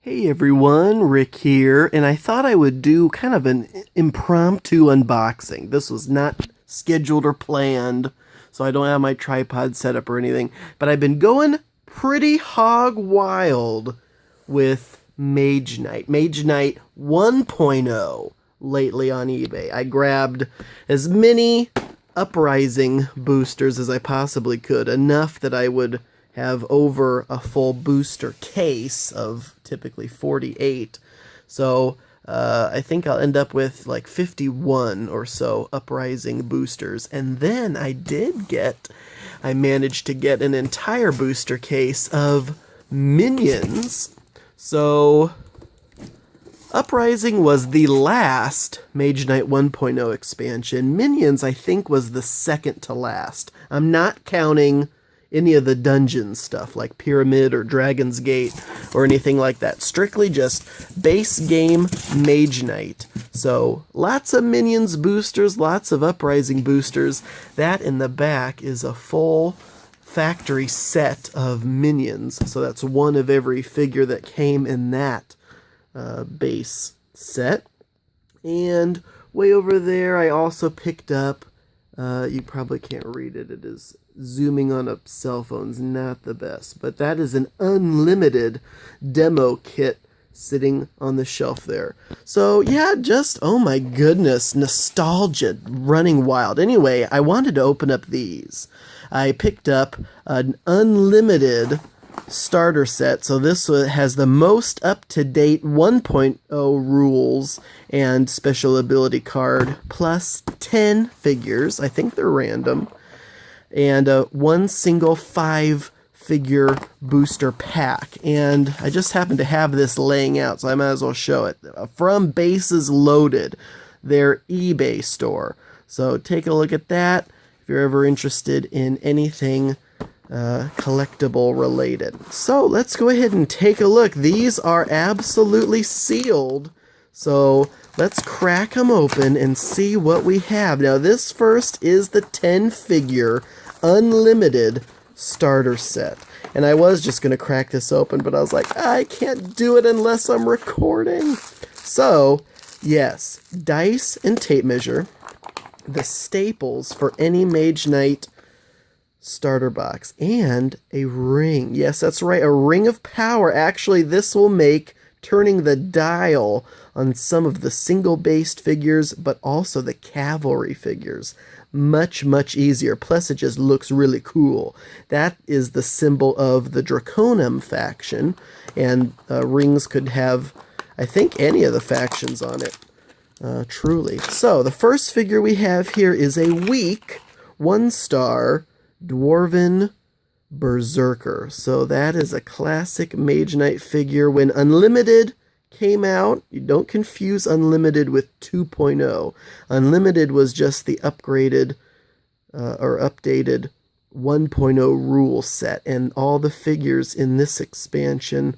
Hey everyone, Rick here, and I thought I would do kind of an impromptu unboxing. This was not scheduled or planned, so I don't have my tripod set up or anything, but I've been going pretty hog wild with Mage Knight. Mage Knight 1.0 lately on eBay. I grabbed as many uprising boosters as I possibly could, enough that I would have over a full booster case of typically 48. So I think I'll end up with like 51 or so uprising boosters. And then I managed to get an entire booster case of minions. So Uprising was the last Mage Knight 1.0 expansion. Minions, I think, was the second to last. I'm not counting any of the dungeon stuff like Pyramid or Dragon's Gate or anything like that. Strictly just base game Mage Knight. So lots of minions boosters, lots of uprising boosters. That in the back is a full factory set of minions. So that's one of every figure that came in that base set. And way over there I also picked up, you probably can't read it, it is zooming on a cell phone's not the best, but that is an unlimited demo kit sitting on the shelf there. So yeah, just, oh my goodness, nostalgia running wild. Anyway, I wanted to open up these. I picked up an unlimited starter set, so this has the most up-to-date 1.0 rules and special ability card, plus 10 figures, I think they're random, and one single 5-figure booster pack. And I just happen to have this laying out, so I might as well show it. From Bases Loaded, their eBay store. So take a look at that if you're ever interested in anything collectible related. So let's go ahead and take a look. These are absolutely sealed, so let's crack them open and see what we have. Now this first is the 10-figure unlimited starter set, and I was just going to crack this open, but I was like, I can't do it unless I'm recording. So yes, dice and tape measure, the staples for any Mage Knight starter box, and a ring. Yes, that's right, a ring of power. Actually, this will make turning the dial on some of the single-based figures, but also the cavalry figures, much easier. Plus, it just looks really cool. That is the symbol of the Draconum faction, and rings could have, I think, any of the factions on it, truly. So, the first figure we have here is a weak 1-star Dwarven Berserker. So that is a classic Mage Knight figure. When Unlimited came out, you don't confuse Unlimited with 2.0. Unlimited was just the upgraded or updated 1.0 rule set, and all the figures in this expansion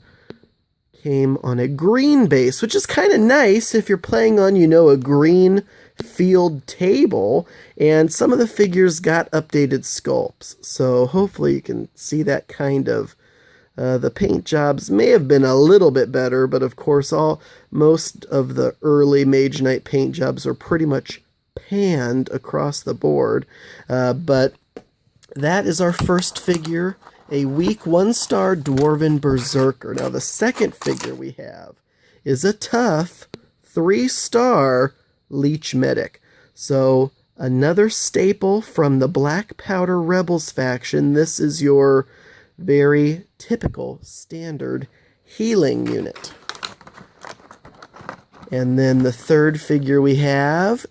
came on a green base, which is kind of nice if you're playing on, a green field table, and some of the figures got updated sculpts, so hopefully you can see that kind of. The paint jobs may have been a little bit better, but of course most of the early Mage Knight paint jobs are pretty much panned across the board, but that is our first figure, a weak 1-star Dwarven Berserker. Now the second figure we have is a tough 3-star Leech Medic. So another staple from the Black Powder Rebels faction. This is your very typical standard healing unit. And then the third figure we have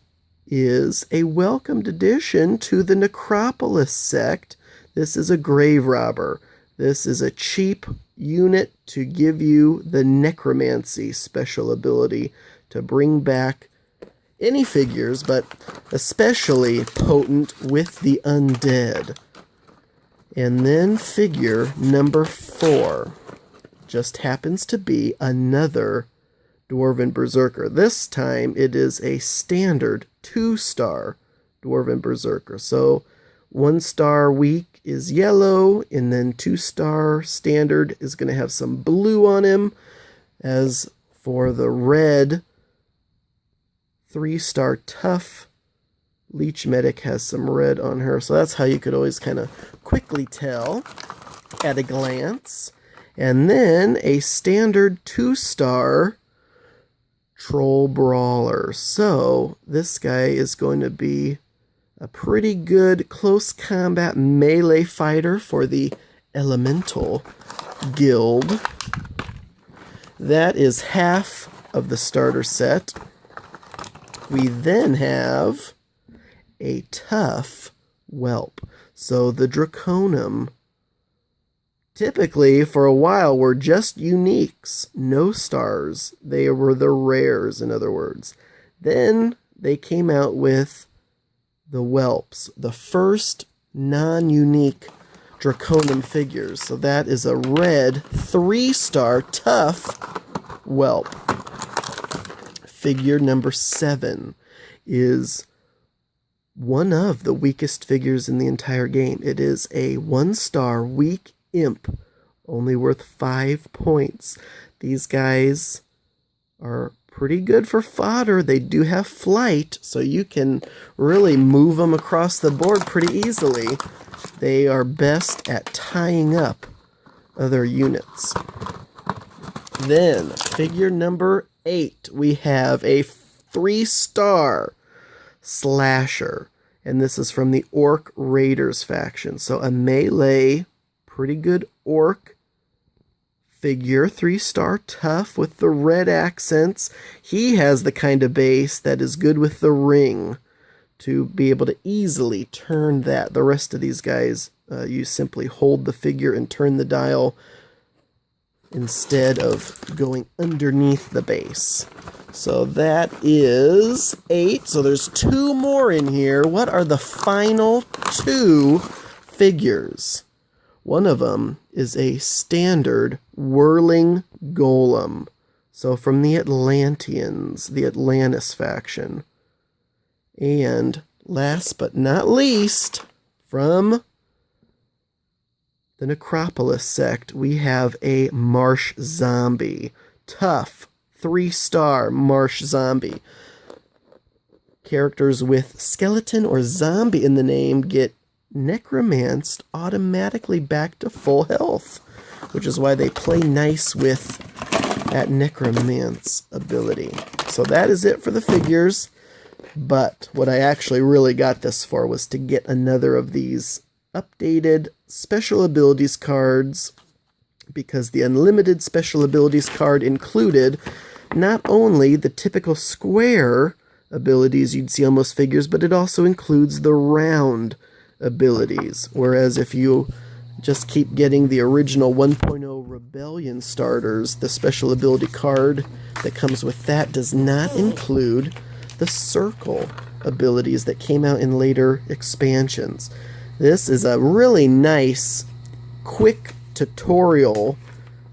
is a welcomed addition to the Necropolis sect. This is a Grave Robber. This is a cheap unit to give you the Necromancy special ability to bring back any figures, but especially potent with the undead. And then figure number 4 just happens to be another Dwarven Berserker. This time it is a standard 2-star Dwarven Berserker. So 1-star weak is yellow, and then 2-star standard is going to have some blue on him. As for the red 3-star tough, Leech Medic has some red on her, so that's how you could always kind of quickly tell at a glance. And then a standard 2-star Troll Brawler. So this guy is going to be a pretty good close combat melee fighter for the Elemental Guild. That is half of the starter set. We then have a tough whelp. So the Draconum, typically for a while, were just uniques, no stars. They were the rares, in other words. Then they came out with the whelps, the first non-unique Draconum figures. So that is a red 3-star tough whelp. Figure number 7 is one of the weakest figures in the entire game. It is a 1-star weak imp, only worth 5 points. These guys are pretty good for fodder. They do have flight, so you can really move them across the board pretty easily. They are best at tying up other units. Then, figure number 8, we have a 3-star Slasher, and this is from the Orc Raiders faction. So a melee, pretty good orc figure, 3-star tough with the red accents. He has the kind of base that is good with the ring to be able to easily turn that. The rest of these guys, you simply hold the figure and turn the dial instead of going underneath the base. So that is 8. So there's 2 more in here. What are the final 2 figures? One of them is a standard Whirling Golem. So from the Atlanteans, the Atlantis faction. And last but not least, from the Necropolis sect, we have a Marsh Zombie. Tough 3-star Marsh Zombie. Characters with skeleton or zombie in the name get necromanced automatically back to full health, which is why they play nice with that necromance ability. So that is it for the figures, but what I actually really got this for was to get another of these updated special abilities cards, because the unlimited special abilities card included not only the typical square abilities you'd see on most figures, but it also includes the round abilities. Whereas if you just keep getting the original 1.0 Rebellion starters, the special ability card that comes with that does not include the circle abilities that came out in later expansions. This is a really nice, quick tutorial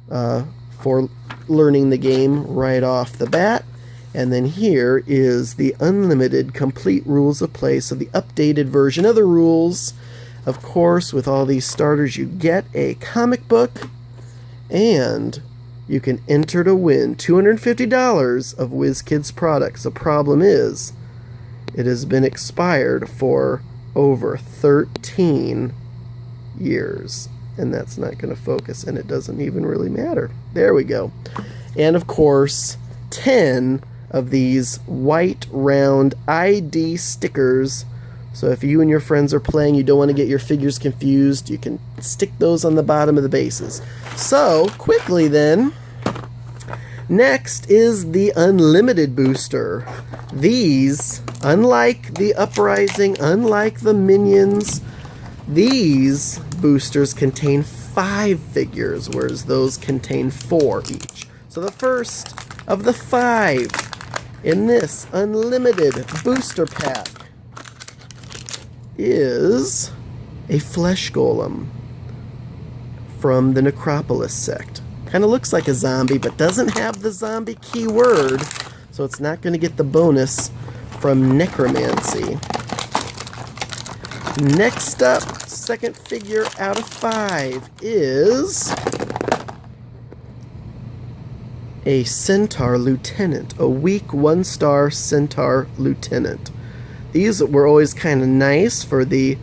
for learning the game right off the bat. And then here is the unlimited complete rules of play, so the updated version of the rules. Of course, with all these starters, you get a comic book, and you can enter to win $250 of WizKids products. The problem is, it has been expired for over 13 years. And that's not going to focus, and it doesn't even really matter. There we go. And of course, 10 of these white round ID stickers. So if you and your friends are playing, you don't want to get your figures confused, you can stick those on the bottom of the bases. So, quickly then, next is the unlimited booster. These, unlike the Uprising, unlike the Minions, these boosters contain 5 figures, whereas those contain 4 each. So the first of the 5 in this unlimited booster pack is a Flesh Golem from the Necropolis sect. Kind of looks like a zombie, but doesn't have the zombie keyword, so it's not going to get the bonus from necromancy. Next up, second figure out of 5 is a Centaur Lieutenant, a weak 1-star Centaur Lieutenant. These were always kind of nice for the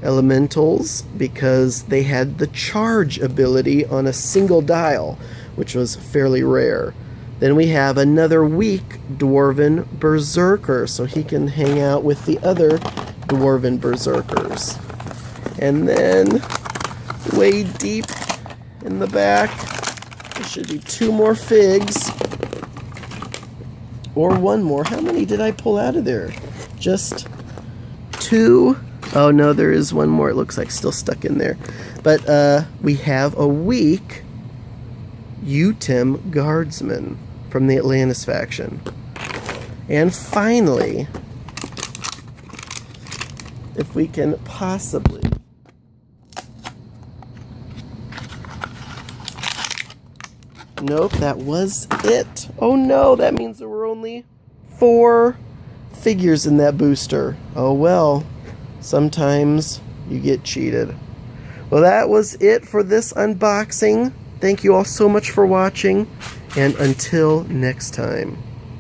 elementals because they had the charge ability on a single dial, which was fairly rare. Then we have another weak Dwarven Berserker, so he can hang out with the other Dwarven Berserkers. And then, way deep in the back, there should be 2 more figs. Or 1 more. How many did I pull out of there? Just 2? Oh no, there is 1 more. It looks like still stuck in there. But we have a weak Utem Guardsman from the Atlantis faction. And finally, if we can possibly... Nope, that was it. Oh no, that means there were only 4 figures in that booster. Oh well, sometimes you get cheated. Well, that was it for this unboxing. Thank you all so much for watching, and until next time.